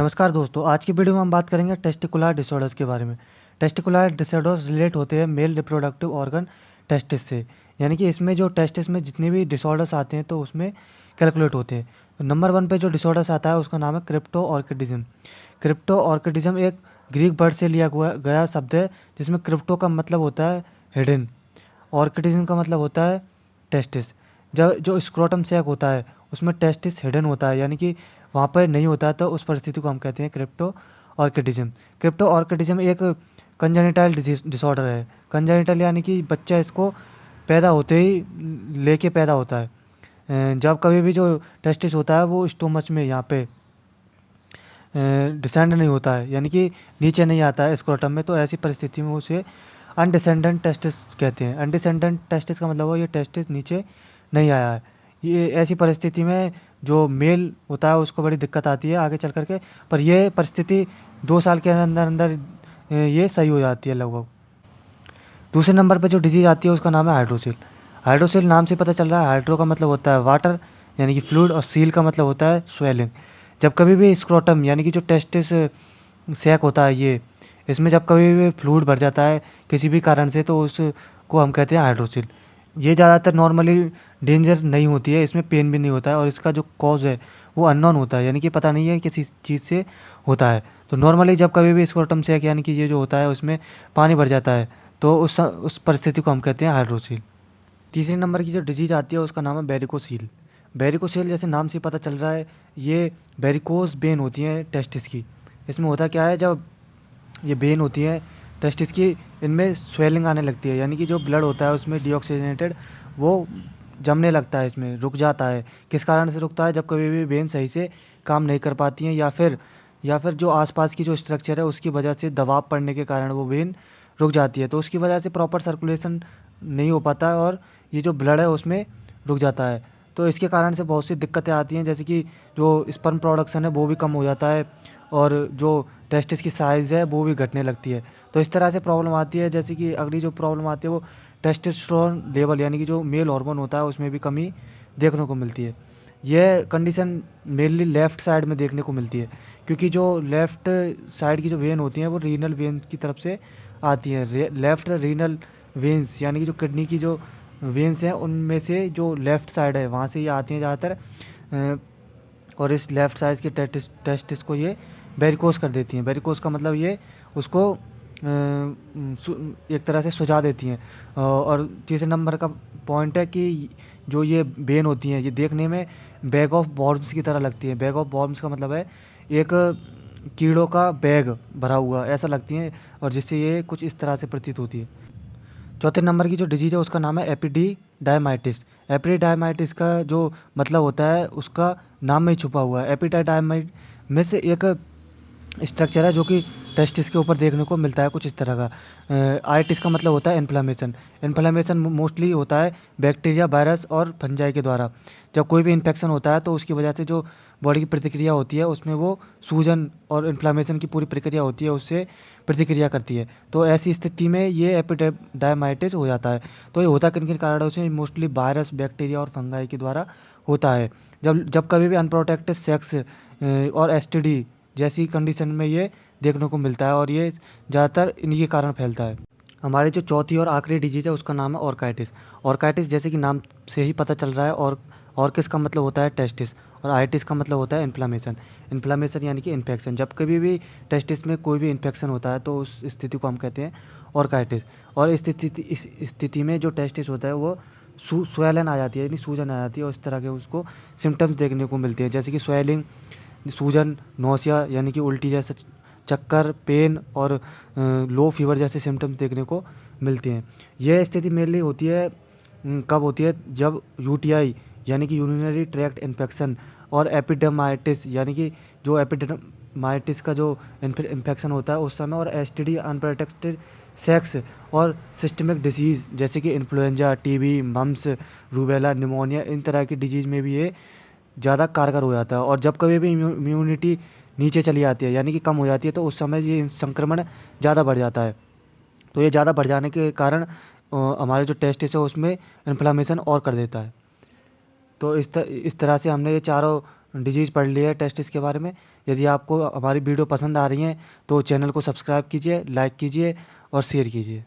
नमस्कार दोस्तों, आज की वीडियो में हम बात करेंगे टेस्टिकुलर डिसऑर्डर्स के बारे में। टेस्टिकुलर डिसऑर्डर्स रिलेट होते हैं मेल रिप्रोडक्टिव ऑर्गन टेस्टिस से, यानी कि इसमें जो टेस्टिस में जितने भी डिसऑर्डर्स आते हैं तो उसमें कैलकुलेट होते हैं। नंबर 1 पे जो डिसऑर्डर्स आता है उसका नाम है क्रिप्टो ऑर्किडिज्म। क्रिप्टो ऑर्किडिज्म एक ग्रीक वर्ड से लिया गया शब्द है, जिसमें क्रिप्टो का मतलब होता है हिडन, ऑर्किडिज्म का मतलब होता है टेस्टिस। जब जो स्क्रोटम सैक होता है उसमें टेस्टिस हिडन होता है, यानी कि वहाँ पर नहीं होता है, तो उस परिस्थिति को हम कहते हैं क्रिप्टो ऑर्किडिज्म। क्रिप्टो ऑर्किडिज्म एक कंजेनिटल डिसऑर्डर है। कंजेनिटल यानी कि बच्चा इसको पैदा होते ही लेके पैदा होता है। जब कभी भी जो टेस्टिस होता है वो स्टोमच में यहाँ पे डिसेंड नहीं होता है, यानी कि नीचे नहीं आता है स्क्रोटम में, तो ऐसी परिस्थिति में उसे अनडिसेंडेंट टेस्टिस कहते हैं। अनडिसेंडेंट टेस्टिस का मतलब हो ये टेस्टिस नीचे नहीं आया है। ये ऐसी परिस्थिति में जो मेल होता है उसको बड़ी दिक्कत आती है आगे चल करके, पर ये परिस्थिति 2 साल के अंदर अंदर ये सही हो जाती है लगभग। दूसरे नंबर पर जो डिजीज आती है उसका नाम है हाइड्रोसिल। हाइड्रोसिल नाम से पता चल रहा है, हाइड्रो का मतलब होता है वाटर यानी कि फ्लूइड, और सील का मतलब होता है स्वेलिंग। जब कभी भी स्क्रोटम यानी कि जो टेस्टिस सैक होता है ये, इसमें जब कभी भी फ्लूइड भर जाता है किसी भी कारण से, तो उसको हम कहते हैं हाइड्रोसिल। ये ज़्यादातर नॉर्मली डेंजर नहीं होती है, इसमें पेन भी नहीं होता है, और इसका जो कॉज है वो अननोन होता है, यानी कि पता नहीं है किसी चीज़ से होता है। तो नॉर्मली जब कभी भी स्क्रोटम सैक यानी कि ये जो होता है उसमें पानी भर जाता है, तो उस परिस्थिति को हम कहते हैं हाइड्रोसील। तीसरे नंबर की जो डिजीज आती है उसका नाम है वेरिकोसील। वेरिकोसील जैसे नाम से पता चल रहा है, ये वेरिकोस वेन होती हैं टेस्टिस की। इसमें होता क्या है, जब ये वेन होती है टेस्टिस की, इनमें स्वेलिंग आने लगती है, यानी कि जो ब्लड होता है उसमें डीऑक्सीजनेटेड वो जमने लगता है, इसमें रुक जाता है। किस कारण से रुकता है, जब कभी भी वेन सही से काम नहीं कर पाती हैं, या फिर जो आसपास की जो स्ट्रक्चर है उसकी वजह से दबाव पड़ने के कारण वो वेन रुक जाती है, तो उसकी वजह से प्रॉपर सर्कुलेशन नहीं हो पाता है और ये जो ब्लड है उसमें रुक जाता है। तो इसके कारण से बहुत सी दिक्कतें आती हैं, जैसे कि जो स्पर्म प्रोडक्शन है वो भी कम हो जाता है, और जो टेस्टिस की साइज़ है वो भी घटने लगती है। तो इस तरह से प्रॉब्लम आती है। जैसे कि अगली जो प्रॉब्लम आती है वो टेस्टोस्टेरोन लेवल यानी कि जो मेल हार्मोन होता है उसमें भी कमी देखने को मिलती है। यह कंडीशन मेनली लेफ़्ट साइड में देखने को मिलती है, क्योंकि जो लेफ़्ट साइड की जो वेन होती हैं वो रीनल वेन की तरफ से आती हैं। लेफ़्ट रीनल वेन्स यानी कि जो किडनी की जो वेन्स हैं उनमें से जो लेफ़्ट साइड है वहाँ से ये आती हैं ज़्यादातर। और इस लेफ़्ट साइड के टेस्टिस को ये वेरिकोस कर देती हैं। वेरिकोस का मतलब ये उसको एक तरह से सुझा देती हैं। और तीसरे नंबर का पॉइंट है कि जो ये वेन होती हैं ये देखने में बैग ऑफ बॉर्म्स की तरह लगती है। बैग ऑफ बॉर्म्स का मतलब है एक कीड़ों का बैग भरा हुआ ऐसा लगती हैं, और जिससे ये कुछ इस तरह से प्रतीत होती है। चौथे नंबर की जो डिजीज़ है उसका नाम है एपिडिडायमाइटिस। एपिडिडायमाइटिस का जो मतलब होता है उसका नाम में ही छुपा हुआ है। एपिडिडायमाइट में से एक स्ट्रक्चर है जो कि टेस्टिस के ऊपर देखने को मिलता है कुछ इस तरह का। आइटिस का मतलब होता है इन्फ्लामेशन। इन्फ्लामेशन मोस्टली होता है बैक्टीरिया, वायरस और फंजाई के द्वारा। जब कोई भी इन्फेक्शन होता है तो उसकी वजह से जो बॉडी की प्रतिक्रिया होती है उसमें वो सूजन और इन्फ्लामेशन की पूरी प्रक्रिया होती है, उससे प्रतिक्रिया करती है। तो ऐसी स्थिति में ये एपिडायमाइटिस हो जाता है। तो ये होता किन किन कारणों से, मोस्टली वायरस, बैक्टीरिया और फंगाई के द्वारा होता है। जब जब कभी भी अनप्रोटेक्टेड सेक्स और एसटीडी जैसी कंडीशन में ये देखने को मिलता है, और ये ज़्यादातर इन्हीं के कारण फैलता है। हमारी जो चौथी और आखिरी डिजीज है उसका नाम है ऑर्काइटिस। ऑर्काइटिस जैसे कि नाम से ही पता चल रहा है, और ऑर्किस का मतलब होता है टेस्टिस, और आइटिस का मतलब होता है इन्फ्लामेशन। इन्फ्लामेशन यानी कि इन्फेक्शन। जब कभी भी टेस्टिस में कोई भी इन्फेक्शन होता है तो उस स्थिति को हम कहते हैं ऑर्काइटिस। और इस स्थिति में जो टेस्टिस होता है वो स्वेलन आ जाती है, यानी सूजन आ जाती है, और इस तरह के उसको सिम्टम्स देखने को मिलते हैं, जैसे कि स्वेलिंग, सूजन, नौसिया यानी कि उल्टी जैसा, चक्कर, पेन और लो फीवर जैसे सिम्टम्स देखने को मिलते हैं। यह स्थिति मेनली होती है कब होती है, जब यूटीआई यानी कि यूरिनरी ट्रैक्ट इन्फेक्शन और एपिडेमाइटिस यानी कि जो एपिडेमाइटिस का जो इन्फेक्शन होता है उस समय, और एसटीडी, अनप्रोटेक्टेड सेक्स और सिस्टमिक डिसीज़ जैसे कि influenza, TB, mumps, rubella, pneumonia, इन तरह की डिजीज़ में भी ये ज़्यादा कारगर हो जाता है। और जब कभी भी इम्यूनिटी नीचे चली जाती है यानी कि कम हो जाती है, तो उस समय ये संक्रमण ज़्यादा बढ़ जाता है। तो ये ज़्यादा बढ़ जाने के कारण हमारे जो टेस्टिस है उसमें इन्फ्लामेशन और कर देता है। तो इस तरह से हमने ये चारों डिजीज़ पढ़ ली है टेस्टिस के बारे में। यदि आपको हमारी वीडियो पसंद आ रही हैं तो चैनल को सब्सक्राइब कीजिए, लाइक कीजिए और शेयर कीजिए।